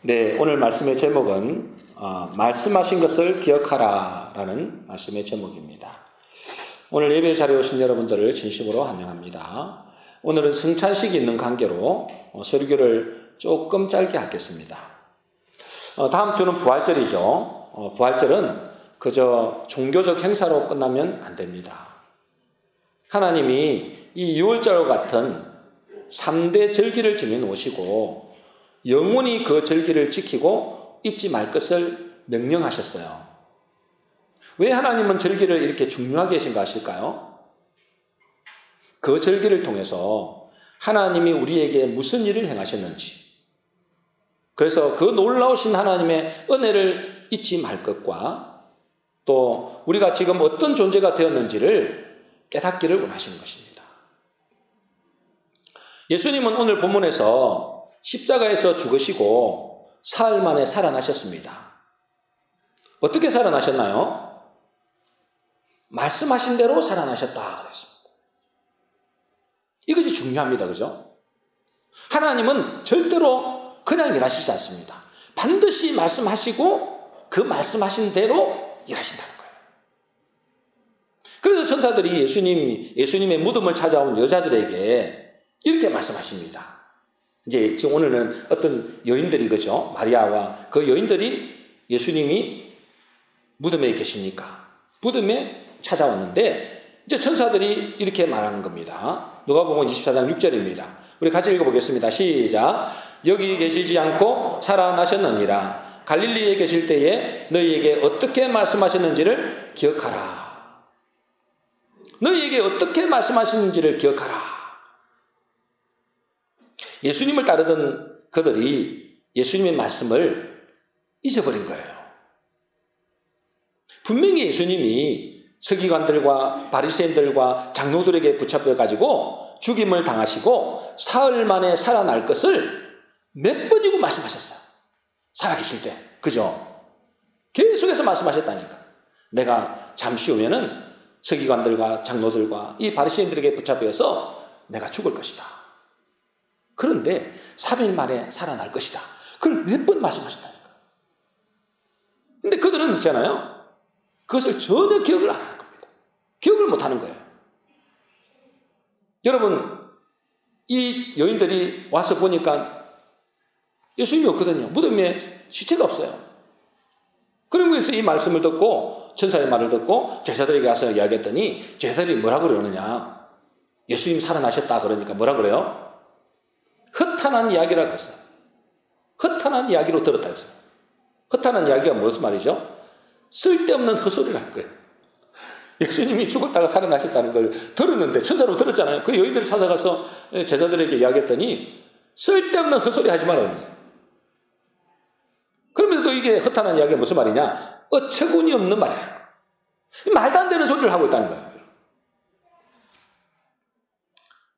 네, 오늘 말씀의 제목은 말씀하신 것을 기억하라라는 말씀의 제목입니다. 오늘 예배 자리에 오신 여러분들을 진심으로 환영합니다. 오늘은 성찬식이 있는 관계로 설교를 조금 짧게 하겠습니다. 다음 주는 부활절이죠. 부활절은 그저 종교적 행사로 끝나면 안 됩니다. 하나님이 이 유월절과 같은 3대 절기를 지내놓으시고 영원히 그 절기를 지키고 잊지 말 것을 명령하셨어요. 왜 하나님은 절기를 이렇게 중요하게 생각하실까요? 그 절기를 통해서 하나님이 우리에게 무슨 일을 행하셨는지, 그래서 그 놀라우신 하나님의 은혜를 잊지 말 것과 또 우리가 지금 어떤 존재가 되었는지를 깨닫기를 원하시는 것입니다. 예수님은 오늘 본문에서 십자가에서 죽으시고 사흘 만에 살아나셨습니다. 어떻게 살아나셨나요? 말씀하신 대로 살아나셨다 그랬습니다. 이것이 중요합니다. 그죠? 하나님은 절대로 그냥 일하시지 않습니다. 반드시 말씀하시고 그 말씀하신 대로 일하신다는 거예요. 그래서 천사들이 예수님의 무덤을 찾아온 여자들에게 이렇게 말씀하십니다. 이제 지금 오늘은 어떤 여인들이 그죠? 마리아와 그 여인들이 예수님이 무덤에 계시니까 무덤에 찾아왔는데 이제 천사들이 이렇게 말하는 겁니다. 누가복음 24장 6절입니다. 우리 같이 읽어보겠습니다. 시작. 여기 계시지 않고 살아나셨느니라. 갈릴리에 계실 때에 너희에게 어떻게 말씀하셨는지를 기억하라. 너희에게 어떻게 말씀하셨는지를 기억하라. 예수님을 따르던 그들이 예수님의 말씀을 잊어버린 거예요. 분명히 예수님이 서기관들과 바리새인들과 장로들에게 붙잡혀가지고 죽임을 당하시고 사흘 만에 살아날 것을 몇 번이고 말씀하셨어요. 살아계실 때. 그죠? 계속해서 말씀하셨다니까. 내가 잠시 후에는 서기관들과 장로들과 이 바리새인들에게 붙잡혀서 내가 죽을 것이다. 그런데 3일 만에 살아날 것이다. 그걸 몇 번 말씀하셨다니까. 근데 그들은 있잖아요. 그것을 전혀 기억을 안 하는 겁니다. 기억을 못 하는 거예요. 여러분, 이 여인들이 와서 보니까 예수님이 없거든요. 무덤에 시체가 없어요. 그러면서 이 말씀을 듣고 천사의 말을 듣고 제자들에게 가서 이야기했더니 제자들이 뭐라고 그러느냐. 예수님 살아나셨다 그러니까 뭐라 그래요? 허탄한 이야기라고 했어요. 허탄한 이야기로 들었다 했어요. 허탄한 이야기가 무슨 말이죠? 쓸데없는 헛소리라는 거예요. 예수님이 죽었다가 살아나셨다는 걸 들었는데 천사로 들었잖아요. 그 여인들을 찾아가서 제자들에게 이야기했더니 쓸데없는 헛소리 하지 말라는 거예요. 그러면서도 이게 허탄한 이야기가 무슨 말이냐? 어처구니 없는 말이라는 거예요. 말도 안 되는 소리를 하고 있다는 거예요.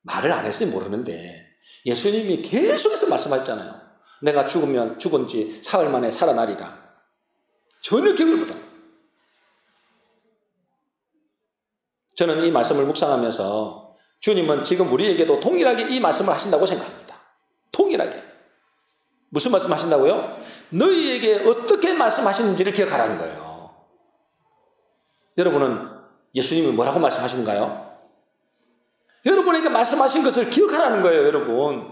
말을 안 했으면 모르는데 예수님이 계속해서 말씀하셨잖아요. 내가 죽으면 죽은 지 사흘 만에 살아나리라. 전혀 기억을 못합니다. 저는 이 말씀을 묵상하면서 주님은 지금 우리에게도 동일하게 이 말씀을 하신다고 생각합니다. 동일하게. 무슨 말씀 하신다고요? 너희에게 어떻게 말씀하시는지를 기억하라는 거예요. 여러분은 예수님이 뭐라고 말씀하시는가요? 여러분에게 말씀하신 것을 기억하라는 거예요, 여러분.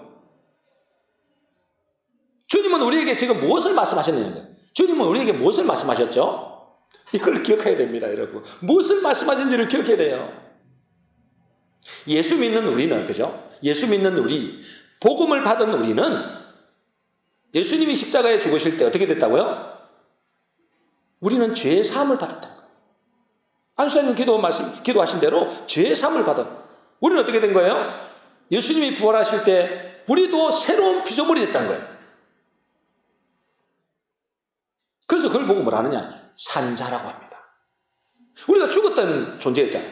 주님은 우리에게 지금 무엇을 말씀하셨느냐? 주님은 우리에게 무엇을 말씀하셨죠? 이걸 기억해야 됩니다, 여러분. 무엇을 말씀하신지를 기억해야 돼요. 예수 믿는 우리는, 그죠? 예수 믿는 우리, 복음을 받은 우리는 예수님이 십자가에 죽으실 때 어떻게 됐다고요? 우리는 죄의 사함을 받았다는 거예요. 안수사님 기도하신 대로 죄의 사함을 받았고, 우리는 어떻게 된 거예요? 예수님이 부활하실 때 우리도 새로운 피조물이 됐다는 거예요. 그래서 그걸 보고 뭐라 하느냐? 산자라고 합니다. 우리가 죽었던 존재였잖아요.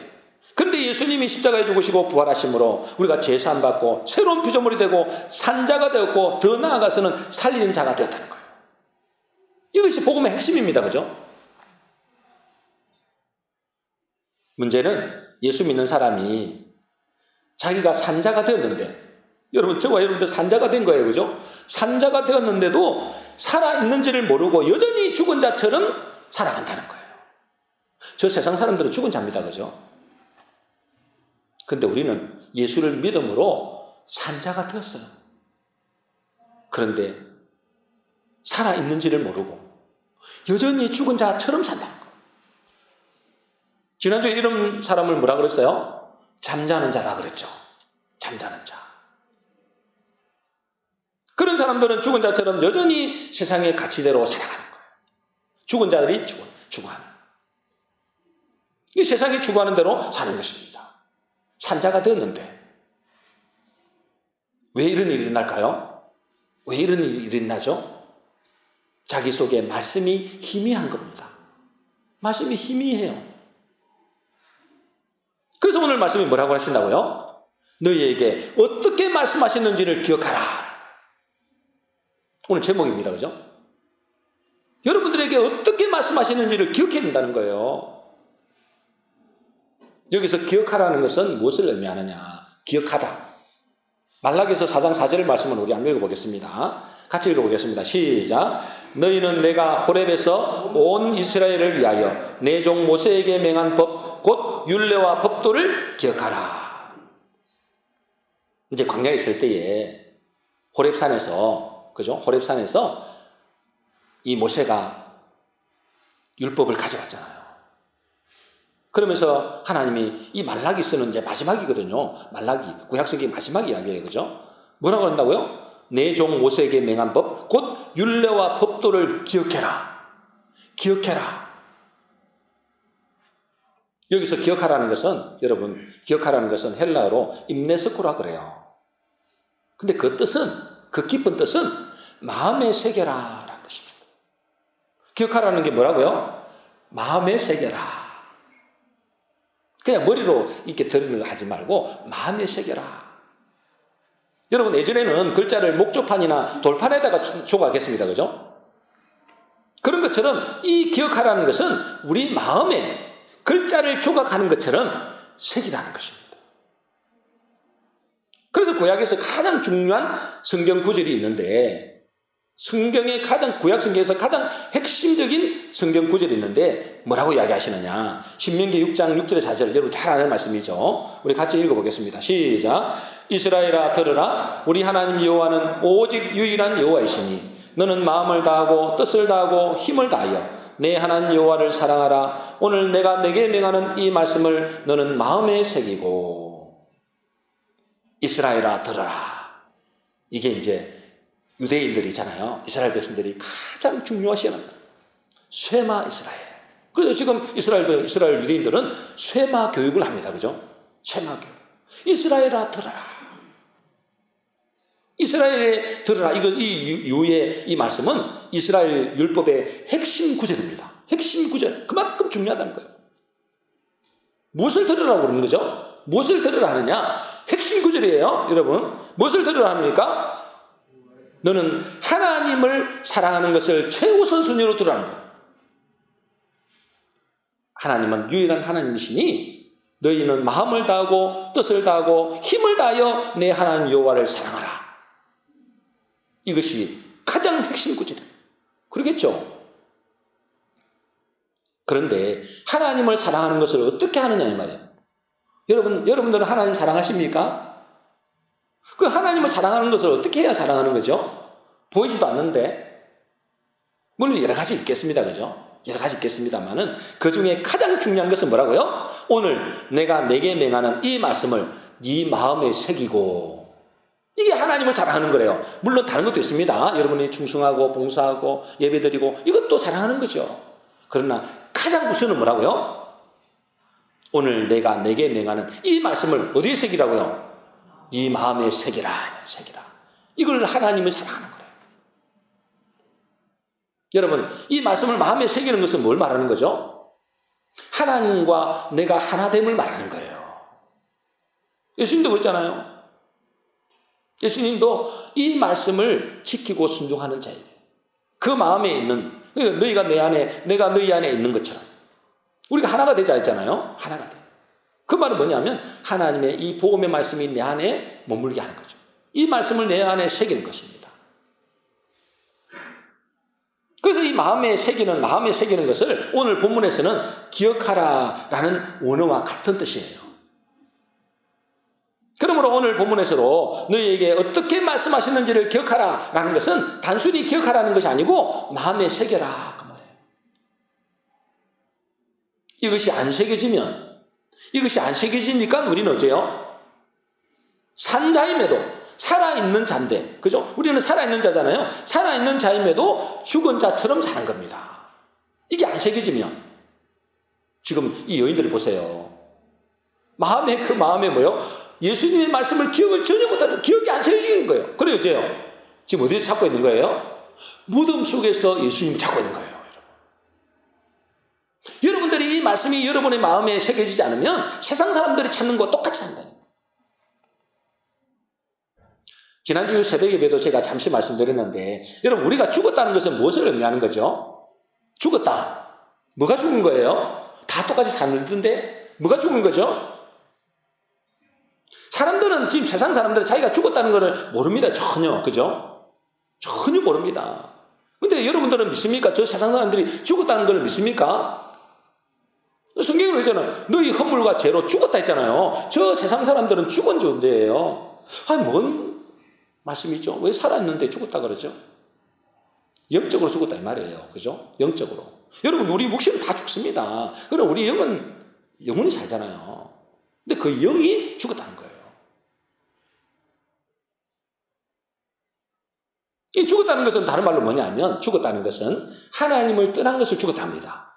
그런데 예수님이 십자가에 죽으시고 부활하심으로 우리가 제사함 받고 새로운 피조물이 되고 산자가 되었고 더 나아가서는 살리는 자가 되었다는 거예요. 이것이 복음의 핵심입니다. 그죠? 문제는 예수 믿는 사람이 자기가 산자가 되었는데 여러분, 저와 여러분들 산자가 된 거예요. 그죠? 산자가 되었는데도 살아있는지를 모르고 여전히 죽은 자처럼 살아간다는 거예요. 저 세상 사람들은 죽은 자입니다. 그죠? 근데 우리는 예수를 믿음으로 산자가 되었어요. 그런데 살아있는지를 모르고 여전히 죽은 자처럼 산다는 거예요. 지난주에 이런 사람을 뭐라 그랬어요? 잠자는 자다 그랬죠. 잠자는 자. 그런 사람들은 죽은 자처럼 여전히 세상의 가치대로 살아가는 거예요. 죽은 자들이 추구하는. 이 세상이 추구하는 대로 사는 것입니다. 산자가 되었는데 왜 이런 일이 일어날까요? 왜 이런 일이 일어나죠? 자기 속에 말씀이 희미한 겁니다. 말씀이 희미해요. 그래서 오늘 말씀이 뭐라고 하신다고요? 너희에게 어떻게 말씀하셨는지를 기억하라. 오늘 제목입니다. 그죠? 여러분들에게 어떻게 말씀하시는지를 기억해야 된다는 거예요. 여기서 기억하라는 것은 무엇을 의미하느냐? 기억하다. 말라기서 4장 4절의 말씀을 우리 한번 읽어보겠습니다. 같이 읽어보겠습니다. 시작. 너희는 내가 호렙에서 온 이스라엘을 위하여 내 종 모세에게 맹한 법, 곧 율례와 법도를 기억하라. 이제 광야에 있을 때에 호렙산에서, 그죠? 호렙산에서 이 모세가 율법을 가져왔잖아요. 그러면서 하나님이 이 말라기 쓰는 이제 마지막이거든요. 말라기, 구약성경 마지막 이야기예요. 그죠? 뭐라고 한다고요? 내 종 모세에게 맹한 법, 곧 율례와 법도를 기억해라. 기억해라. 여기서 기억하라는 것은, 여러분, 기억하라는 것은 헬라어로 임네스코라 그래요. 근데 그 뜻은, 그 깊은 뜻은 마음에 새겨라 라는 뜻입니다. 기억하라는 게 뭐라고요? 마음에 새겨라. 그냥 머리로 이렇게 들으는 거 하지 말고 마음에 새겨라. 여러분, 예전에는 글자를 목조판이나 돌판에다가 조각했습니다. 그죠? 그런 것처럼 이 기억하라는 것은 우리 마음에 글자를 조각하는 것처럼 새기라는 것입니다. 그래서 구약에서 가장 중요한 성경 구절이 있는데, 성경의 가장, 구약 성경에서 가장 핵심적인 성경 구절이 있는데 뭐라고 이야기하시느냐? 신명기 6장 6절에 4절, 여러분 잘 아는 말씀이죠. 우리 같이 읽어보겠습니다. 시작. 이스라엘아 들으라. 우리 하나님 여호와는 오직 유일한 여호와이시니 너는 마음을 다하고 뜻을 다하고 힘을 다하여 내 하나님 여호와를 사랑하라. 오늘 내가 내게 명하는 이 말씀을 너는 마음에 새기고. 이스라엘아 들으라. 이게 이제 유대인들이잖아요. 이스라엘 백성들이 가장 중요시하는 쇠마 이스라엘. 그래서 지금 이스라엘 유대인들은 쇠마 교육을 합니다. 그죠? 쇠마 교육. 이스라엘아 들어라. 이스라엘에 들어라. 이 이후에 이 말씀은 이스라엘 율법의 핵심 구절입니다. 핵심 구절. 그만큼 중요하다는 거예요. 무엇을 들으라고 그러는 거죠? 무엇을 들으라 하느냐? 핵심 구절이에요. 여러분. 무엇을 들으라 합니까? 너는 하나님을 사랑하는 것을 최우선 순위로 들으라는 거예요. 하나님은 유일한 하나님이시니 너희는 마음을 다하고 뜻을 다하고 힘을 다하여 내 하나님 여호와를 사랑하라. 이것이 가장 핵심 구절이에요. 그러겠죠? 그런데 하나님을 사랑하는 것을 어떻게 하느냐 이 말이에요. 여러분들은 하나님 사랑하십니까? 그 하나님을 사랑하는 것을 어떻게 해야 사랑하는 거죠? 보이지도 않는데. 물론 여러 가지 있겠습니다. 그죠? 여러 가지 있겠습니다만은 그 중에 가장 중요한 것은 뭐라고요? 오늘 내가 내게 맹하는 이 말씀을 네 마음에 새기고. 이게 하나님을 사랑하는 거래요. 물론 다른 것도 있습니다. 여러분이 충성하고 봉사하고 예배드리고 이것도 사랑하는 거죠. 그러나 가장 우선은 뭐라고요? 오늘 내가 내게 맹하는 이 말씀을 어디에 새기라고요? 네 마음에 새기라. 새기라. 이걸 하나님을 사랑하는 거예요. 여러분, 이 말씀을 마음에 새기는 것은 뭘 말하는 거죠? 하나님과 내가 하나됨을 말하는 거예요. 예수님도 그랬잖아요. 예수님도 이 말씀을 지키고 순종하는 자예요. 그 마음에 있는, 너희가 내 안에, 내가 너희 안에 있는 것처럼 우리가 하나가 되자 했잖아요. 하나가 돼. 그 말은 뭐냐면 하나님의 이 복음의 말씀이 내 안에 머물게 하는 거죠. 이 말씀을 내 안에 새기는 것입니다. 그래서 이 마음에 새기는 것을 오늘 본문에서는 기억하라라는 원어와 같은 뜻이에요. 그러므로 오늘 본문에서도 너희에게 어떻게 말씀하시는지를 기억하라라는 것은 단순히 기억하라는 것이 아니고 마음에 새겨라 그 말이에요. 이것이 안 새겨지니까 우리는 어째요? 산 자임에도 살아있는 자인데, 그죠? 우리는 살아있는 자잖아요. 살아있는 자임에도 죽은 자처럼 사는 겁니다. 이게 안 새겨지면 지금 이 여인들을 보세요. 마음에 뭐요? 예수님의 말씀을 기억을 전혀 못하는, 기억이 안 새겨지는 거예요. 그래요, 어째요? 지금 어디서 찾고 있는 거예요? 무덤 속에서 예수님을 찾고 있는 거예요. 여러분들이 이 말씀이 여러분의 마음에 새겨지지 않으면 세상 사람들이 찾는 것과 똑같이 산다. 지난주 새벽 예배도 제가 잠시 말씀드렸는데, 여러분, 우리가 죽었다는 것은 무엇을 의미하는 거죠? 죽었다. 뭐가 죽은 거예요? 다 똑같이 사는데 뭐가 죽은 거죠? 사람들은, 지금 세상 사람들은 자기가 죽었다는 것을 모릅니다. 전혀. 그죠? 전혀 모릅니다. 근데 여러분들은 믿습니까? 저 세상 사람들이 죽었다는 걸 믿습니까? 성경은 그러잖아요. 너희 허물과 죄로 죽었다 했잖아요. 저 세상 사람들은 죽은 존재예요. 아니, 뭔 말씀이죠? 왜 살아있는데 죽었다 그러죠? 영적으로 죽었다 이 말이에요. 그죠? 영적으로. 여러분, 우리 묵신은 다 죽습니다. 그럼 우리 영은 영원히 살잖아요. 근데 그 영이 죽었다는 거예요. 이 죽었다는 것은 다른 말로 뭐냐면, 죽었다는 것은 하나님을 떠난 것을 죽었다 합니다.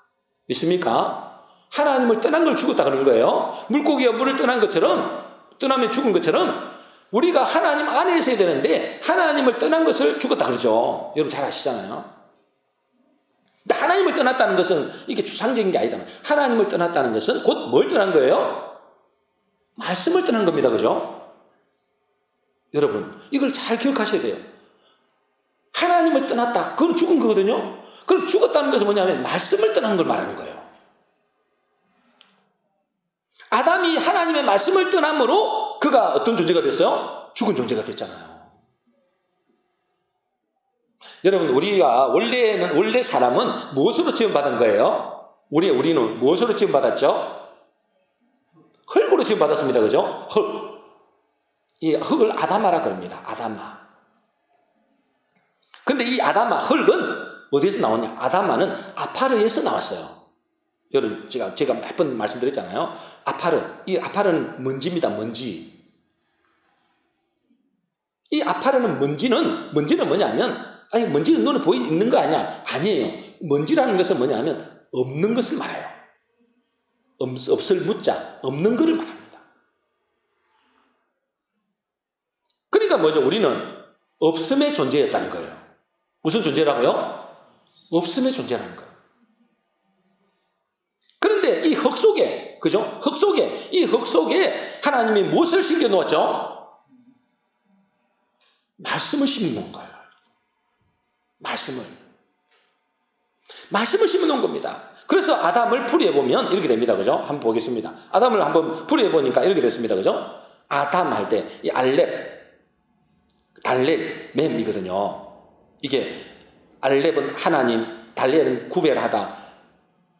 믿습니까? 하나님을 떠난 걸 죽었다 그러는 거예요. 물고기가 물을 떠난 것처럼, 떠나면 죽은 것처럼 우리가 하나님 안에 있어야 되는데 하나님을 떠난 것을 죽었다 그러죠. 여러분 잘 아시잖아요. 근데 하나님을 떠났다는 것은 이게 추상적인 게 아니다. 하나님을 떠났다는 것은 곧 뭘 떠난 거예요? 말씀을 떠난 겁니다. 그죠? 여러분, 이걸 잘 기억하셔야 돼요. 하나님을 떠났다. 그건 죽은 거거든요. 그럼 죽었다는 것은 뭐냐면 말씀을 떠난 걸 말하는 거예요. 아담이 하나님의 말씀을 떠남으로 그가 어떤 존재가 됐어요? 죽은 존재가 됐잖아요. 여러분, 우리가 원래 사람은 무엇으로 지음받은 거예요? 우리는 무엇으로 지음받았죠? 흙으로 지음받았습니다. 그죠? 흙. 이 흙을 아담아라 그럽니다. 아담아. 근데 이 아담아, 흙은 어디에서 나오냐? 아담아는 아파르에서 나왔어요. 여러분, 제가 몇 번 말씀드렸잖아요. 이 아파르는 먼지입니다. 먼지. 이 아파르는 먼지는 뭐냐면, 아니, 먼지는 눈에 있는 거 아니야? 아니에요. 먼지라는 것은 뭐냐면, 없는 것을 말해요. 없을 묻자, 없는 것을 말합니다. 그러니까 뭐죠? 우리는 없음의 존재였다는 거예요. 무슨 존재라고요? 없음의 존재라는 거예요. 그런데 이 흙 속에, 그죠? 흙 속에 하나님이 무엇을 심겨 놓았죠? 말씀을 심어 놓은 거예요. 말씀을 심어 놓은 겁니다. 그래서 아담을 풀이해 보면 이렇게 됩니다. 그죠? 한번 보겠습니다. 아담을 한번 풀이해 보니까 이렇게 됐습니다. 그죠? 아담 할 때, 이 달렙, 맴이거든요. 이게 알렙은 하나님, 달렙은 구별하다,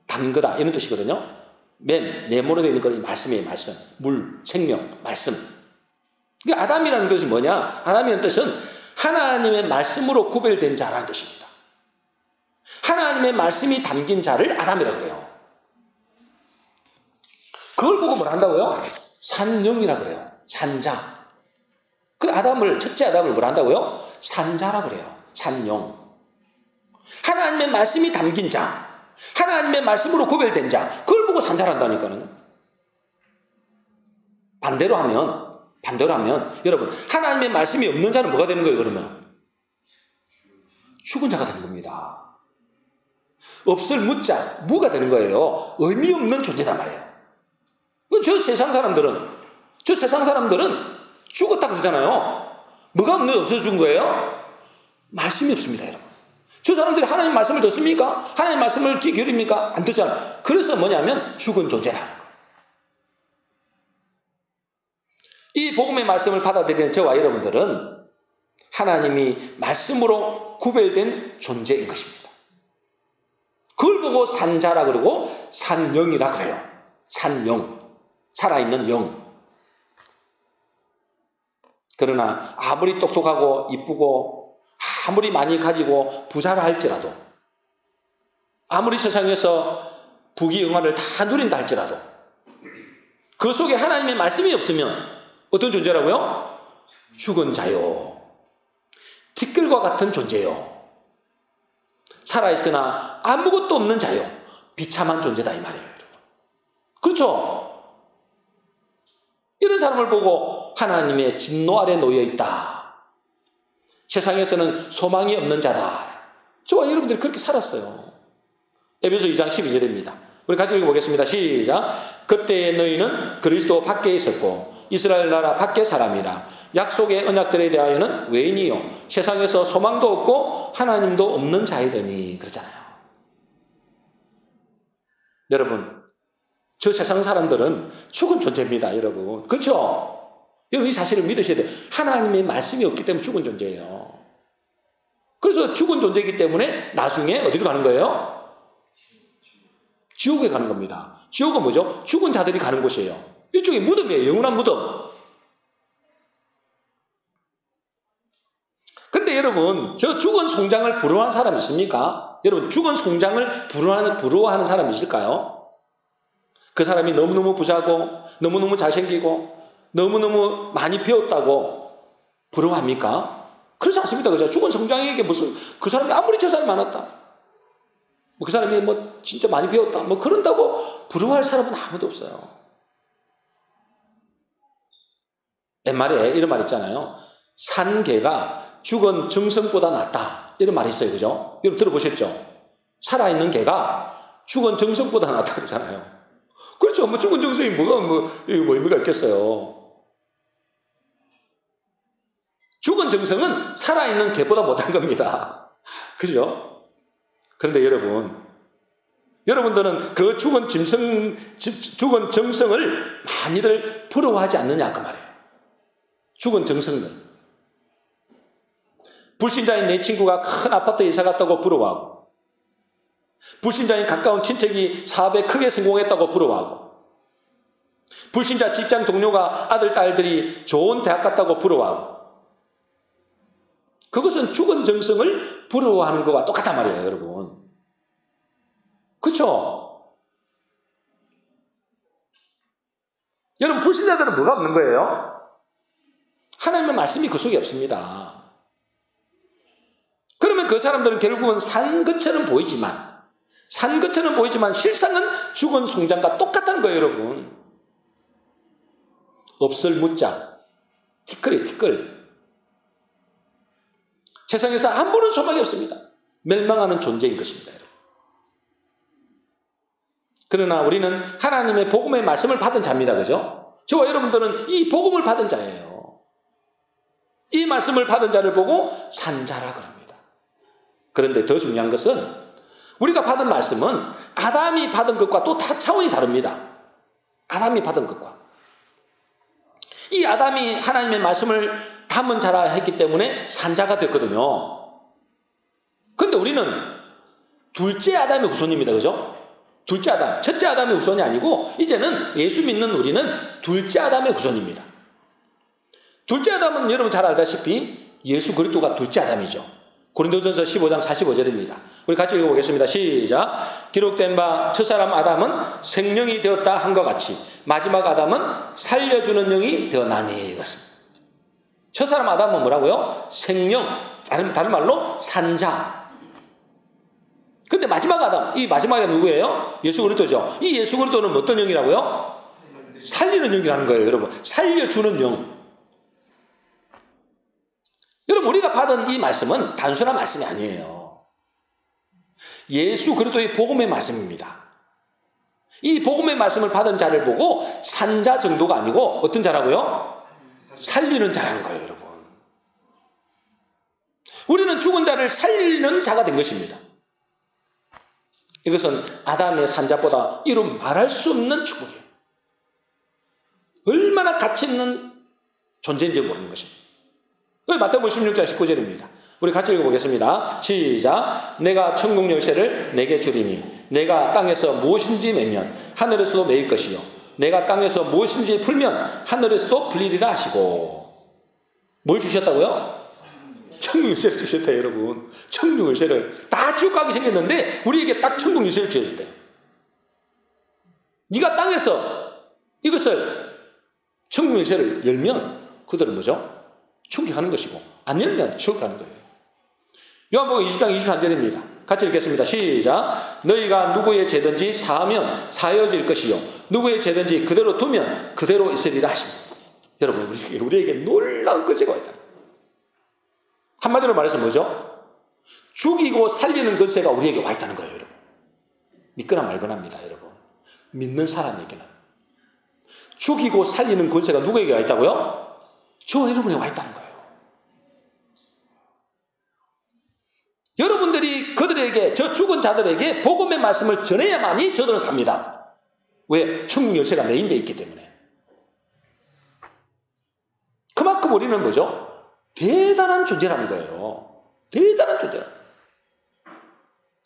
담그다 이런 뜻이거든요. 네모로 되어 있는 건 말씀이에요. 말씀, 물, 생명, 말씀. 그러니까 아담이라는 것이 뭐냐? 아담이라는 뜻은 하나님의 말씀으로 구별된 자라는 뜻입니다. 하나님의 말씀이 담긴 자를 아담이라고 그래요. 그걸 보고 뭘 한다고요? 산영이라고 그래요. 산자. 그 첫째 아담을 뭘 한다고요? 산자라고 그래요. 산영. 하나님의 말씀이 담긴 자, 하나님의 말씀으로 구별된 자, 그걸 보고 산자란다니까는. 반대로 하면 여러분, 하나님의 말씀이 없는 자는 뭐가 되는 거예요? 그러면 죽은 자가 되는 겁니다. 없을 무자, 무가 되는 거예요. 의미 없는 존재단 말이에요. 저 세상 사람들은 죽었다 그러잖아요. 뭐가 없어서 죽은 거예요? 말씀이 없습니다, 여러분. 저 사람들이 하나님 말씀을 듣습니까? 하나님 말씀을 귀 기울입니까? 안 듣잖아요. 그래서 뭐냐면 죽은 존재라는 거예요. 이 복음의 말씀을 받아들이는 저와 여러분들은 하나님이 말씀으로 구별된 존재인 것입니다. 그걸 보고 산자라 그러고 산영이라 그래요. 산영, 살아있는 영. 그러나 아무리 똑똑하고 이쁘고 아무리 많이 가지고 부자라 할지라도, 아무리 세상에서 부귀영화를 다 누린다 할지라도 그 속에 하나님의 말씀이 없으면 어떤 존재라고요? 죽은 자요. 티끌과 같은 존재요. 살아있으나 아무것도 없는 자요. 비참한 존재다 이 말이에요. 여러분. 그렇죠? 이런 사람을 보고 하나님의 진노 아래 놓여 있다. 세상에서는 소망이 없는 자다. 저와 여러분들이 그렇게 살았어요. 에베소 2장 12절입니다. 우리 같이 읽어보겠습니다. 시작. 그때 너희는 그리스도 밖에 있었고 이스라엘 나라 밖의 사람이라. 약속의 언약들에 대하여는 외인이요 세상에서 소망도 없고 하나님도 없는 자이더니 그러잖아요. 여러분, 저 세상 사람들은 죽은 존재입니다. 여러분, 그렇죠? 여러분 이 사실을 믿으셔야 돼요. 하나님의 말씀이 없기 때문에 죽은 존재예요. 그래서 죽은 존재이기 때문에 나중에 어디로 가는 거예요? 지옥에 가는 겁니다. 지옥은 뭐죠? 죽은 자들이 가는 곳이에요. 일종의 무덤이에요. 영원한 무덤. 근데 여러분, 저 죽은 송장을 부러워하는 사람 있습니까? 여러분, 죽은 송장을 부러워하는 사람 있을까요? 그 사람이 너무너무 부자고, 너무너무 잘생기고, 너무너무 많이 배웠다고 부러워합니까? 그렇지 않습니다. 그죠? 죽은 송장에게 무슨, 그 사람이 아무리 재산이 많았다. 그 사람이 뭐 진짜 많이 배웠다. 뭐 그런다고 부러워할 사람은 아무도 없어요. 옛말에 이런 말 있잖아요. 산 개가 죽은 정성보다 낫다. 이런 말이 있어요. 그죠? 여러분 들어보셨죠? 살아있는 개가 죽은 정성보다 낫다 그러잖아요. 그렇죠. 뭐 죽은 정성이 뭐 의미가 있겠어요. 죽은 정성은 살아있는 개보다 못한 겁니다. 그죠? 그런데 여러분들은 그 죽은 정성을 많이들 부러워하지 않느냐 그 말이에요. 죽은 정성들. 불신자인 내 친구가 큰 아파트에 이사 갔다고 부러워하고, 불신자인 가까운 친척이 사업에 크게 성공했다고 부러워하고, 불신자 직장 동료가 아들, 딸들이 좋은 대학 갔다고 부러워하고, 그것은 죽은 정성을 부러워하는 것과 똑같단 말이에요, 여러분. 그렇죠? 여러분, 불신자들은 뭐가 없는 거예요? 하나님의 말씀이 그 속에 없습니다. 그러면 그 사람들은 결국은 산 것처럼 보이지만 실상은 죽은 송장과 똑같다는 거예요, 여러분. 없을 묻자. 티끌이에요, 티끌. 세상에서 아무런 소망이 없습니다. 멸망하는 존재인 것입니다, 여러분. 그러나 우리는 하나님의 복음의 말씀을 받은 자입니다. 그죠? 저와 여러분들은 이 복음을 받은 자예요. 이 말씀을 받은 자를 보고 산자라 그럽니다. 그런데 더 중요한 것은 우리가 받은 말씀은 아담이 받은 것과 또 다 차원이 다릅니다. 아담이 받은 것과. 이 아담이 하나님의 말씀을 담은 자라 했기 때문에 산자가 됐거든요. 그런데 우리는 둘째 아담의 후손입니다. 그죠? 둘째 아담, 첫째 아담의 후손이 아니고 이제는 예수 믿는 우리는 둘째 아담의 후손입니다. 둘째 아담은 여러분 잘 알다시피 예수 그리스도가 둘째 아담이죠. 고린도전서 15장 45절입니다. 우리 같이 읽어보겠습니다. 시작. 기록된 바 첫사람 아담은 생명이 되었다 한 것 같이 마지막 아담은 살려주는 영이 되어나니 이것은. 첫사람 아담은 뭐라고요? 생명, 다른 말로 산자. 근데 마지막 아담, 이 마지막이 누구예요? 예수 그리스도죠. 이 예수 그리스도는 어떤 영이라고요? 살리는 영이라는 거예요, 여러분. 살려주는 영. 여러분, 우리가 받은 이 말씀은 단순한 말씀이 아니에요. 예수 그리스도의 복음의 말씀입니다. 이 복음의 말씀을 받은 자를 보고 산자 정도가 아니고 어떤 자라고요? 살리는 자라는 거예요, 여러분. 우리는 죽은 자를 살리는 자가 된 것입니다. 이것은 아담의 산자보다 이루 말할 수 없는 축복이에요. 얼마나 가치 있는 존재인지 모르는 것입니다. 마태복음 16장 19절입니다. 우리 같이 읽어보겠습니다. 시작. 내가 천국 열쇠를 내게 주리니 내가 땅에서 무엇인지 매면 하늘에서도 매일 것이요 내가 땅에서 무엇인지 풀면 하늘에서도 풀리리라 하시고. 뭘 주셨다고요? 천국 열쇠를 주셨다, 여러분. 천국 열쇠를. 다 지옥 가게 생겼는데 우리에게 딱 천국 열쇠를 주셨대요. 네가 땅에서 이것을 천국 열쇠를 열면 그들은 뭐죠? 충격하는 것이고 안 열면 지옥 가는 거예요. 요한복음 20장 23절입니다. 같이 읽겠습니다. 시작. 너희가 누구의 죄든지 사하면 사여질 것이요 누구의 죄든지 그대로 두면 그대로 있으리라 하십니다. 여러분, 우리에게 놀라운 권세가 있다. 한마디로 말해서 뭐죠? 죽이고 살리는 권세가 우리에게 와 있다는 거예요, 여러분. 믿거나 말거나입니다, 여러분. 믿는 사람에게는 죽이고 살리는 권세가 누구에게 와 있다고요? 저와 여러분에게 와 있다는 거예요. 여러분들이 그들에게, 저 죽은 자들에게 복음의 말씀을 전해야만이 저들은 삽니다. 왜? 천국 열쇠가 내 인대에 있기 때문에. 그만큼 우리는 뭐죠? 대단한 존재라는 거예요. 대단한 존재라는 거예요.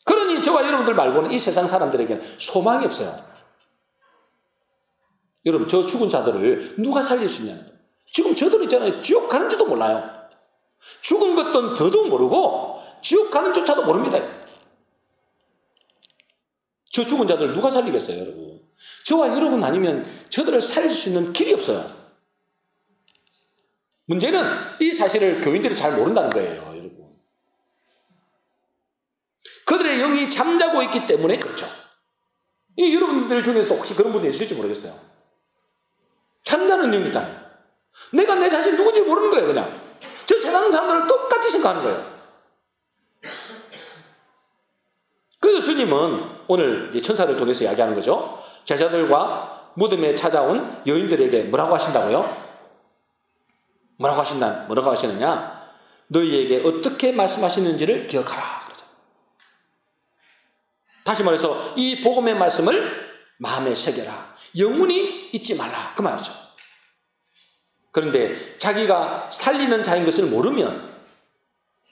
그러니 저와 여러분들 말고는 이 세상 사람들에게는 소망이 없어요. 여러분, 저 죽은 자들을 누가 살릴 수 있냐는 거예요. 지금 저들은 있잖아요. 지옥 가는지도 몰라요. 죽은 것도 더도 모르고 지옥 가는 조차도 모릅니다. 저 죽은 자들 누가 살리겠어요, 여러분? 저와 여러분 아니면 저들을 살릴 수 있는 길이 없어요. 문제는 이 사실을 교인들이 잘 모른다는 거예요, 여러분. 그들의 영이 잠자고 있기 때문에 그렇죠. 이 여러분들 중에서도 혹시 그런 분이 있을지 모르겠어요. 잠자는 영이 있다니. 내가 내 자신 누군지 모르는 거예요, 그냥. 저 세상 사람들을 똑같이 생각하는 거예요. 그래서 주님은 오늘 천사를 통해서 이야기하는 거죠. 제자들과 무덤에 찾아온 여인들에게 뭐라고 하신다고요? 뭐라고 하시느냐? 너희에게 어떻게 말씀하시는지를 기억하라. 그러죠. 다시 말해서 이 복음의 말씀을 마음에 새겨라. 영원히 잊지 말라. 그 말이죠. 그런데 자기가 살리는 자인 것을 모르면,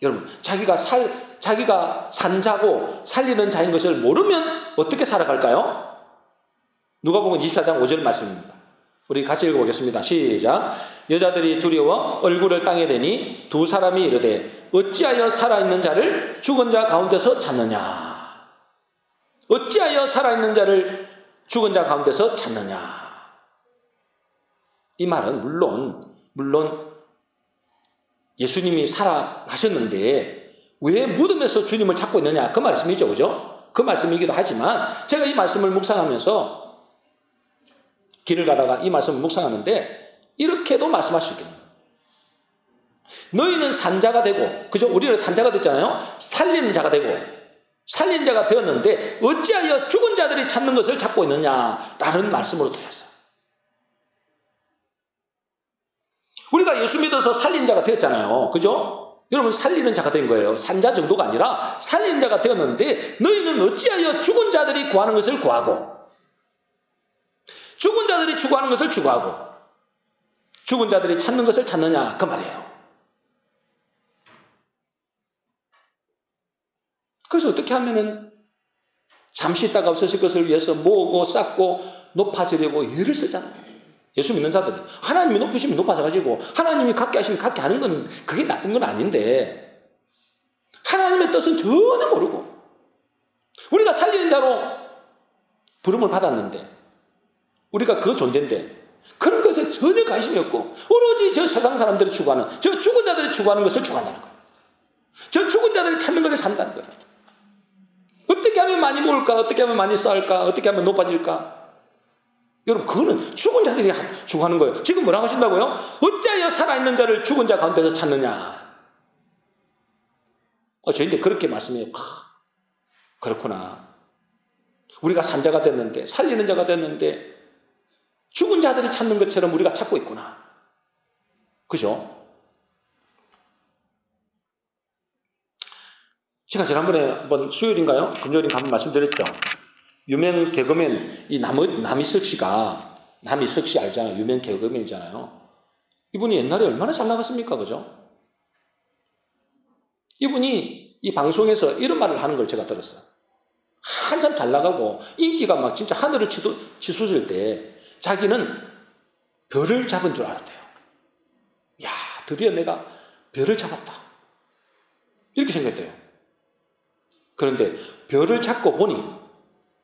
여러분, 자기가 산자고 살리는 자인 것을 모르면 어떻게 살아갈까요? 누가복음 24장 5절 말씀입니다. 우리 같이 읽어보겠습니다. 시작. 여자들이 두려워 얼굴을 땅에 대니 두 사람이 이르되 어찌하여 살아있는 자를 죽은 자 가운데서 찾느냐? 어찌하여 살아있는 자를 죽은 자 가운데서 찾느냐? 이 말은 물론 예수님이 살아가셨는데 왜 무덤에서 주님을 찾고 있느냐? 그 말씀이죠, 그죠? 그 말씀이기도 하지만 제가 이 말씀을 묵상하면서 길을 가다가 이 말씀을 묵상하는데 이렇게도 말씀할 수 있겠네요. 너희는 산자가 되고, 그죠? 우리는 산자가 됐잖아요. 살리는 자가 되고 살린 자가 되었는데 어찌하여 죽은 자들이 찾는 것을 찾고 있느냐라는 말씀으로 들렸어요. 우리가 예수 믿어서 살린 자가 되었잖아요. 그죠? 여러분, 살리는 자가 된 거예요. 산자 정도가 아니라 살린 자가 되었는데 너희는 어찌하여 죽은 자들이 구하는 것을 구하고 죽은 자들이 추구하는 것을 추구하고 죽은 자들이 찾는 것을 찾느냐, 그 말이에요. 그래서 어떻게 하면은 잠시 있다가 없어질 것을 위해서 모으고 쌓고 높아지려고 애를 쓰잖아요. 예수 믿는 자들이 하나님이 높으시면 높아져가지고 하나님이 갖게 하시면 갖게 하는 건 그게 나쁜 건 아닌데 하나님의 뜻은 전혀 모르고 우리가 살리는 자로 부름을 받았는데 우리가 그 존재인데 그런 것에 전혀 관심이 없고 오로지 저 세상 사람들이 추구하는 저 죽은 자들이 추구하는 것을 추구한다는 거예요. 저 죽은 자들이 찾는 것을 산다는 거예요. 어떻게 하면 많이 모을까? 어떻게 하면 많이 쌓을까? 어떻게 하면 높아질까? 여러분, 그거는 죽은 자들이 추구하는 거예요. 지금 뭐라고 하신다고요? 어찌하여 살아있는 자를 죽은 자 가운데서 찾느냐? 저희인데 그렇게 말씀해요. 그렇구나. 우리가 산자가 됐는데 살리는 자가 됐는데 죽은 자들이 찾는 것처럼 우리가 찾고 있구나. 그죠? 제가 지난번에 한번 수요일인가요? 금요일인가 한번 말씀드렸죠. 유명 개그맨 이 남이석 씨 알잖아요. 유명 개그맨이잖아요. 이분이 옛날에 얼마나 잘 나갔습니까? 그죠? 이분이 이 방송에서 이런 말을 하는 걸 제가 들었어요. 한참 잘 나가고 인기가 막 진짜 하늘을 치솟을 때 자기는 별을 잡은 줄 알았대요. 야, 드디어 내가 별을 잡았다. 이렇게 생각했대요. 그런데 별을 잡고 보니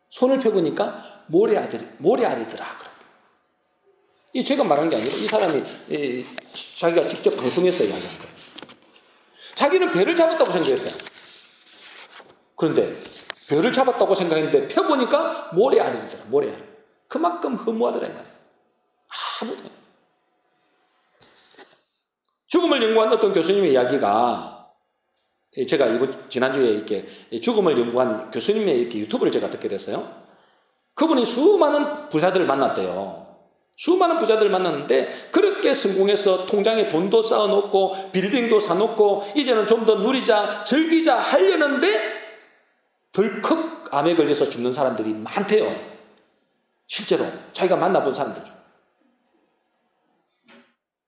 손을 펴보니까 모래알이더라. 이 제가 말한 게 아니고 이 사람이 자기가 직접 방송에서 이야기한 거예요. 자기는 별을 잡았다고 생각했어요. 그런데 별을 잡았다고 생각했는데 펴보니까 모래알이더라. 모래알. 그만큼 허무하더라 이 말이에요. 아무도. 죽음을 연구한 어떤 교수님의 이야기가 제가 지난주에 이렇게 죽음을 연구한 교수님의 이렇게 유튜브를 제가 듣게 됐어요. 그분이 수많은 부자들을 만났대요. 수많은 부자들을 만났는데 그렇게 성공해서 통장에 돈도 쌓아놓고 빌딩도 사놓고 이제는 좀 더 누리자 즐기자 하려는데 덜컥 암에 걸려서 죽는 사람들이 많대요. 실제로 자기가 만나본 사람들 중.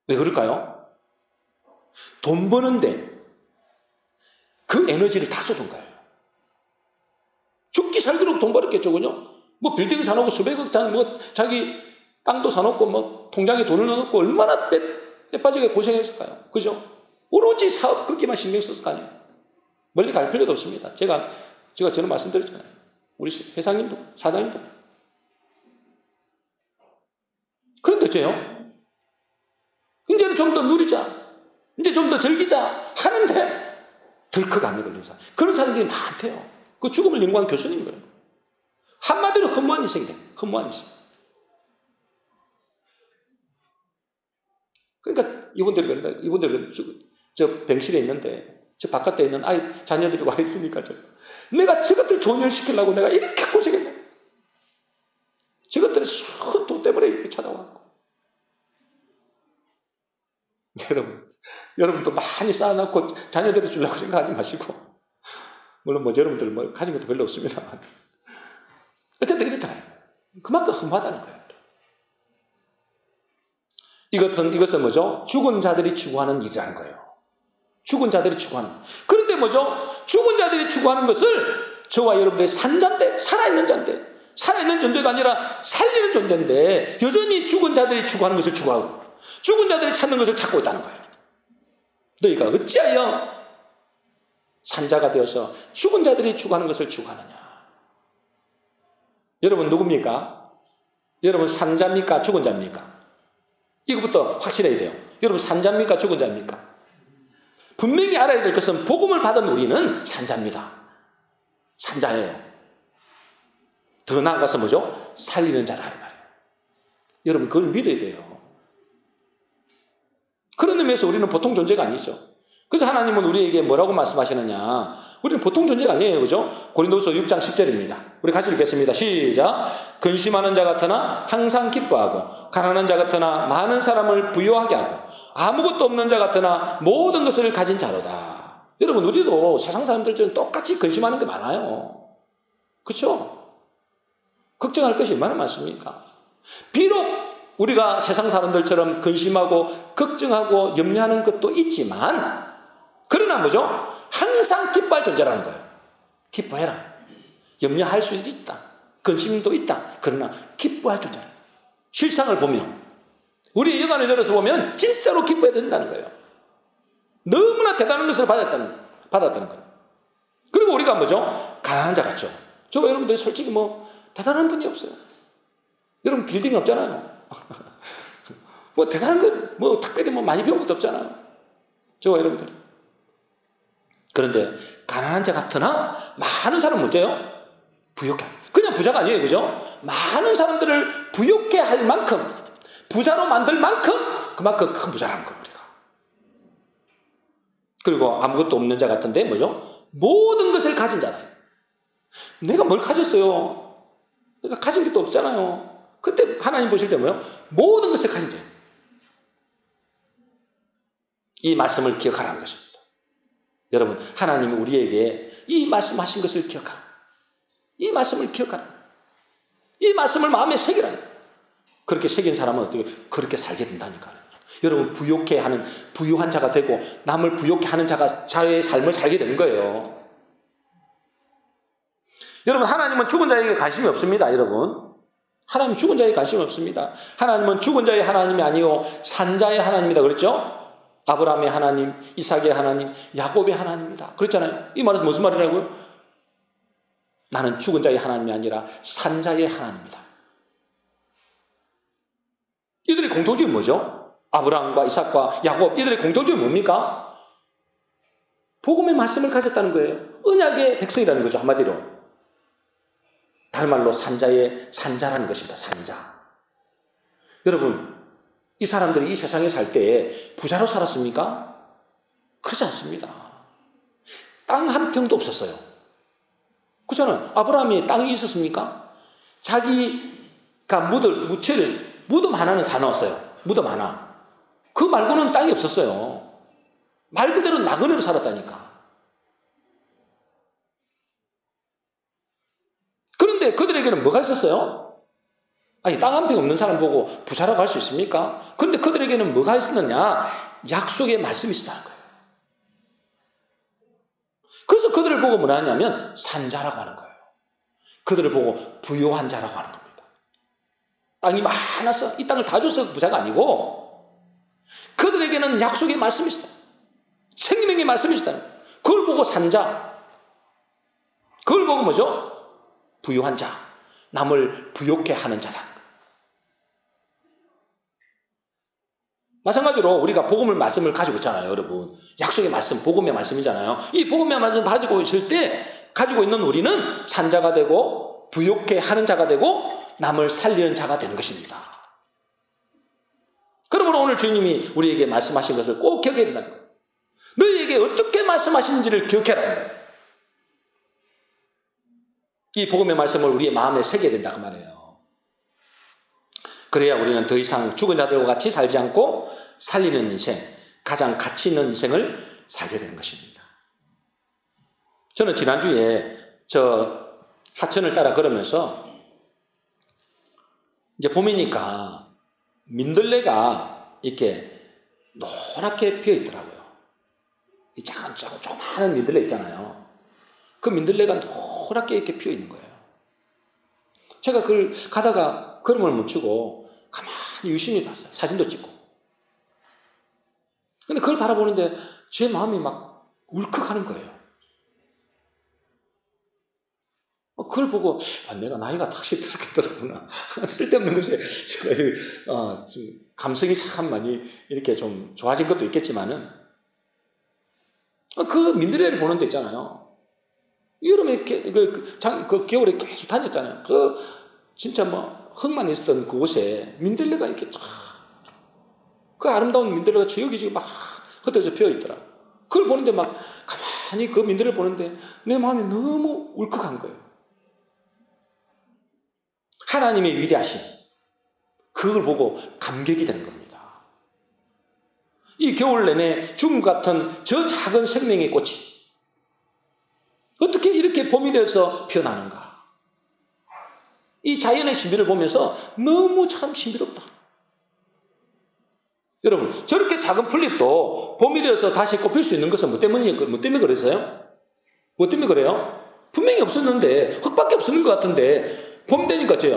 왜 그럴까요? 돈 버는데 그 에너지를 다 쏟은 거예요. 죽기 살도록 돈 벌었겠죠, 그죠? 뭐 빌딩 사놓고 수백억 장, 뭐 자기 땅도 사놓고 뭐 통장에 돈을 넣어놓고 얼마나 빼 빠지게 고생했을까요? 그죠? 오로지 사업 끄기만 신경 썼을 거 아니에요. 멀리 갈 필요도 없습니다. 제가 저는 말씀드렸잖아요. 우리 회장님도 사장님도. 그런데 어째요? 이제는 좀 더 누리자. 이제 좀 더 즐기자 하는데 덜컥 암에 걸린 사람. 그런 사람들이 많대요. 그 죽음을 연구한 교수님 그래요. 한마디로 허무한 인생이래. 허무한 인생. 그러니까 이분들이 저 병실에 있는데 저 바깥에 있는 아이 자녀들이 와 있으니까 내가 저것들 좋은 일 시키려고 내가 이렇게 고생했네. 저것들이 돈 때문에 이렇게 찾아왔고. 여러분도 많이 쌓아놓고 자녀들이 주려고 생각하지 마시고, 물론 뭐 여러분들 뭐 가진 것도 별로 없습니다만 어쨌든 이렇잖아요. 그만큼 흠하다는 거예요. 이것은 뭐죠? 죽은 자들이 추구하는 일이라는 거예요. 죽은 자들이 추구하는. 그런데 뭐죠? 죽은 자들이 추구하는 것을 저와 여러분들이 산자인데, 살아있는 자인데, 살아있는 존재가 아니라 살리는 존재인데 여전히 죽은 자들이 추구하는 것을 추구하고 죽은 자들이 찾는 것을 찾고 있다는 거예요. 너희가 어찌하여 산자가 되어서 죽은 자들이 추구하는 것을 추구하느냐? 여러분 누굽니까? 여러분 산자입니까? 죽은 자입니까? 이거부터 확실해야 돼요. 여러분 산자입니까? 죽은 자입니까? 분명히 알아야 될 것은 복음을 받은 우리는 산자입니다. 산자예요. 더 나아가서 뭐죠? 살리는 자다 이 말이에요. 여러분 그걸 믿어야 돼요. 그런 의미에서 우리는 보통 존재가 아니죠. 그래서 하나님은 우리에게 뭐라고 말씀하시느냐? 우리는 보통 존재가 아니에요. 그죠? 고린도후서 6장 10절입니다. 우리 같이 읽겠습니다. 시작. 근심하는 자 같으나 항상 기뻐하고 가난한 자 같으나 많은 사람을 부유하게 하고 아무것도 없는 자 같으나 모든 것을 가진 자로다. 여러분 우리도 세상 사람들처럼 똑같이 근심하는 게 많아요. 그렇죠? 걱정할 것이 얼마나 많습니까? 비록 우리가 세상 사람들처럼 근심하고 걱정하고 염려하는 것도 있지만 그러나 뭐죠? 항상 기뻐할 존재라는 거예요. 기뻐해라. 염려할 수 있다. 근심도 있다. 그러나 기뻐할 존재라. 실상을 보면 우리의 여간을 열어서 보면 진짜로 기뻐해야 된다는 거예요. 너무나 대단한 것을 받았다는 거예요. 그리고 우리가 뭐죠? 가난한 자 같죠. 저 여러분들 솔직히 뭐 대단한 분이 없어요. 여러분 빌딩 없잖아요. 뭐 대단한 것, 뭐 특별히 뭐 많이 배운 것도 없잖아요. 저와 여러분들. 그런데 가난한 자 같으나 많은 사람은 뭐죠? 부욕해. 그냥 부자가 아니에요. 그죠? 많은 사람들을 부욕해 할 만큼, 부자로 만들 만큼 그만큼 큰 부자라는 거예요. 우리가. 그리고 아무것도 없는 자 같은데 뭐죠? 모든 것을 가진 자다. 내가 뭘 가졌어요? 내가 가진 것도 없잖아요. 그때 하나님 보실 때 뭐예요? 모든 것을 가진 자예요. 이 말씀을 기억하라는 것입니다. 여러분, 하나님이 우리에게 이 말씀하신 것을 기억하라. 이 말씀을 기억하라. 이 말씀을 마음에 새기라. 그렇게 새긴 사람은 어떻게 그렇게 살게 된다니까요. 여러분, 부유한 자가 되고 남을 부유케 하는 자의 삶을 살게 되는 거예요. 여러분, 하나님은 죽은 자에게 관심이 없습니다. 여러분, 하나님은 죽은 자에게 관심이 없습니다. 하나님은 죽은 자의 하나님이 아니요 산 자의 하나님이다 그랬죠? 아브라함의 하나님, 이삭의 하나님, 야곱의 하나님이다 그랬잖아요. 이 말은 무슨 말이라고요? 나는 죽은 자의 하나님이 아니라 산 자의 하나님이다. 이들의 공통점이 뭐죠? 아브라함과 이삭과 야곱, 이들의 공통점이 뭡니까? 복음의 말씀을 가졌다는 거예요. 언약의 백성이라는 거죠, 한마디로. 다른 말로 산자라는 것입니다. 산자. 여러분, 이 사람들이 이 세상에 살 때에 부자로 살았습니까? 그렇지 않습니다. 땅 한 평도 없었어요. 그렇잖아요. 아브라함이 땅이 있었습니까? 자기가 무덤 하나는 사놓았어요. 무덤 하나. 그 말고는 땅이 없었어요. 말 그대로 나그네로 살았다니까. 그런데 그들에게는 뭐가 있었어요? 아니, 땅 한 평 없는 사람 보고 부자라고 할 수 있습니까? 그런데 그들에게는 뭐가 있었느냐? 약속의 말씀이 있었다는 거예요. 그래서 그들을 보고 뭐라 하냐면 산자라고 하는 거예요. 그들을 보고 부유한 자라고 하는 겁니다. 땅이 많아서 이 땅을 다 줘서 부자가 아니고 그들에게는 약속의 말씀이 있었다. 생명의 말씀이 있었다. 그걸 보고 산자. 그걸 보고 뭐죠? 부유한 자, 남을 부유케 하는 자다. 마찬가지로 우리가 복음의 말씀을 가지고 있잖아요, 여러분. 약속의 말씀, 복음의 말씀이잖아요. 이 복음의 말씀을 가지고 있을 때 가지고 있는 우리는 산자가 되고 부유케 하는 자가 되고 남을 살리는 자가 되는 것입니다. 그러므로 오늘 주님이 우리에게 말씀하신 것을 꼭 기억해야 된다는 거예요. 너희에게 어떻게 말씀하시는지를 기억해라는 거예요. 이 복음의 말씀을 우리의 마음에 새겨야 된다고 말해요. 그래야 우리는 더 이상 죽은 자들과 같이 살지 않고 살리는 인생, 가장 가치 있는 인생을 살게 되는 것입니다. 저는 지난주에 하천을 따라 걸으면서 이제 봄이니까 민들레가 이렇게 노랗게 피어 있더라고요. 이 작은 조그마한 민들레 있잖아요. 그 민들레가 노랗게 이렇게 피어 있는 거예요. 제가 그걸 가다가 걸음을 멈추고 가만히 유심히 봤어요. 사진도 찍고. 근데 그걸 바라보는데 제 마음이 막 울컥하는 거예요. 그걸 보고 내가 나이가 다시 들었겠더라구나. 쓸데없는 것에 제가 좀 감성이 참 많이 이렇게 좀 좋아진 것도 있겠지만은 그 민들레를 보는 데 있잖아요. 여름에 그 겨울에 계속 다녔잖아요. 진짜 흙만 있었던 그곳에 민들레가 이렇게 그 아름다운 민들레가 저 여기 지금 막 흩어져 피어 있더라. 그걸 보는데 막 가만히 그 민들레를 보는데 내 마음이 너무 울컥한 거예요. 하나님의 위대하심, 그걸 보고 감격이 되는 겁니다. 이 겨울 내내 죽음 같은 저 작은 생명의 꽃이 어떻게 이렇게 봄이 돼서 피어나는가? 이 자연의 신비를 보면서 너무 참 신비롭다. 여러분, 저렇게 작은 풀잎도 봄이 되어서 다시 꽃필 수 있는 것은 뭐 때문에 그랬어요? 뭐 때문에 그래요? 분명히 없었는데, 흙밖에 없었는 것 같은데, 봄 되니까 저요,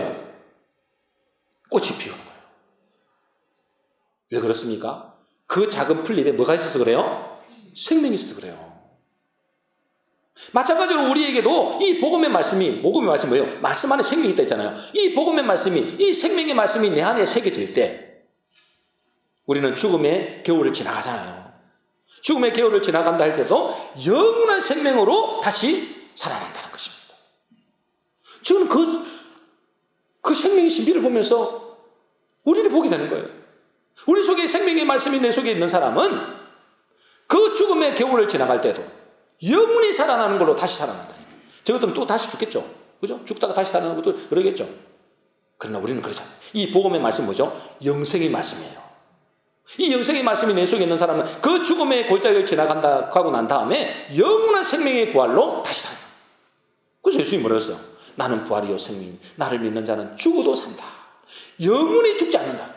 꽃이 피우는 거예요. 왜 그렇습니까? 그 작은 풀잎에 뭐가 있어서 그래요? 생명이 있어서 그래요. 마찬가지로 우리에게도 이 복음의 말씀이 뭐예요? 말씀 안에 생명이 있다 했잖아요. 이 복음의 말씀이, 이 생명의 말씀이 내 안에 새겨질 때 우리는 죽음의 겨울을 지나가잖아요. 죽음의 겨울을 지나간다 할 때도 영원한 생명으로 다시 살아난다는 것입니다. 저는 그 생명의 신비를 보면서 우리를 보게 되는 거예요. 우리 속에 생명의 말씀이 내 속에 있는 사람은 그 죽음의 겨울을 지나갈 때도 영원히 살아나는 걸로 다시 살아난다. 저것들은 또 다시 죽겠죠. 그죠? 죽다가 다시 살아나는 것도 그러겠죠. 그러나 우리는 그렇지 않아요. 이 복음의 말씀 뭐죠? 영생의 말씀이에요. 이 영생의 말씀이 내 속에 있는 사람은 그 죽음의 골짜기를 지나간다 하고 난 다음에 영원한 생명의 부활로 다시 살아요. 그래서 예수님이 뭐라고 했어요? 나는 부활이요 생명이니 나를 믿는 자는 죽어도 산다. 영원히 죽지 않는다.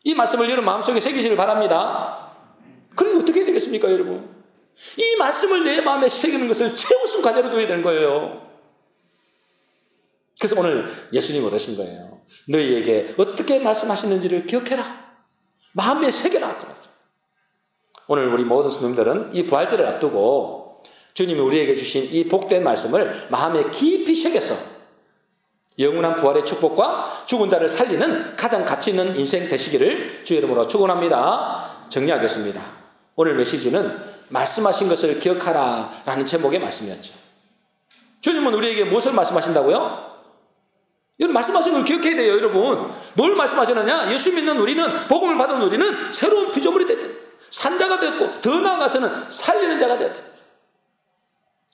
이 말씀을 여러분 마음속에 새기시길 바랍니다. 그럼 어떻게 해야 되겠습니까, 여러분? 이 말씀을 내 마음에 새기는 것을 최우선 과제로 둬야 되는 거예요. 그래서 오늘 예수님이 그러신 거예요. 너희에게 어떻게 말씀하시는지를 기억해라. 마음에 새겨라. 오늘 우리 모든 성도님들은 이 부활절을 앞두고 주님이 우리에게 주신 이 복된 말씀을 마음에 깊이 새겨서 영원한 부활의 축복과 죽은 자를 살리는 가장 가치 있는 인생 되시기를 주의 이름으로 축원합니다. 정리하겠습니다. 오늘 메시지는 말씀하신 것을 기억하라 라는 제목의 말씀이었죠. 주님은 우리에게 무엇을 말씀하신다고요? 여러분, 말씀하신 걸 기억해야 돼요, 여러분. 뭘 말씀하시느냐? 예수 믿는 우리는, 복음을 받은 우리는 새로운 피조물이 됐다. 산자가 됐고, 더 나아가서는 살리는 자가 됐다.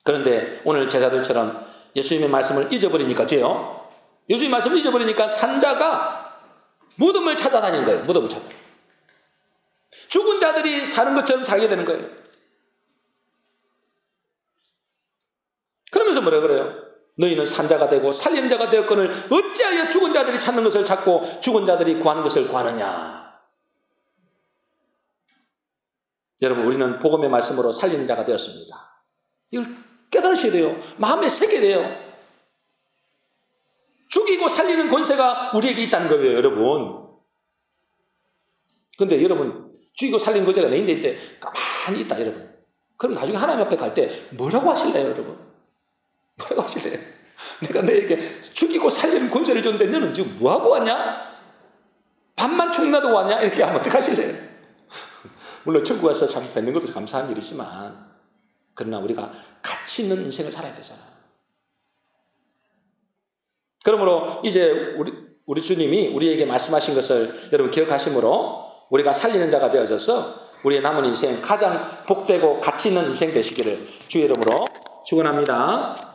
그런데 오늘 제자들처럼 예수님의 말씀을 잊어버리니까, 죄요. 예수님의 말씀을 잊어버리니까 산자가 무덤을 찾아다닌 거예요. 무덤을 찾아. 죽은 자들이 사는 것처럼 살게 되는 거예요. 그러면서 뭐라 그래요? 너희는 산자가 되고 살리는 자가 되었거늘 어찌하여 죽은 자들이 찾는 것을 찾고 죽은 자들이 구하는 것을 구하느냐. 여러분, 우리는 복음의 말씀으로 살리는 자가 되었습니다. 이걸 깨달으셔야 돼요. 마음에 새겨야 돼요. 죽이고 살리는 권세가 우리에게 있다는 거예요, 여러분. 근데 여러분, 죽이고 살리는 권세가 내 인데 가만히 있다, 여러분. 그럼 나중에 하나님 앞에 갈 때 뭐라고 하실래요, 여러분? 뭐라고 하실래요? 내가 너에게 죽이고 살리는 권세를 줬는데 너는 지금 뭐하고 왔냐? 밥만 축나도 왔냐? 이렇게 하면 어떡하실래요? 물론 천국 가서 참 뵙는 것도 감사한 일이지만 그러나 우리가 가치 있는 인생을 살아야 되잖아요. 그러므로 이제 우리 주님이 우리에게 말씀하신 것을 여러분 기억하심으로 우리가 살리는 자가 되어져서 우리의 남은 인생 가장 복되고 가치 있는 인생 되시기를 주의 이름으로 축원합니다.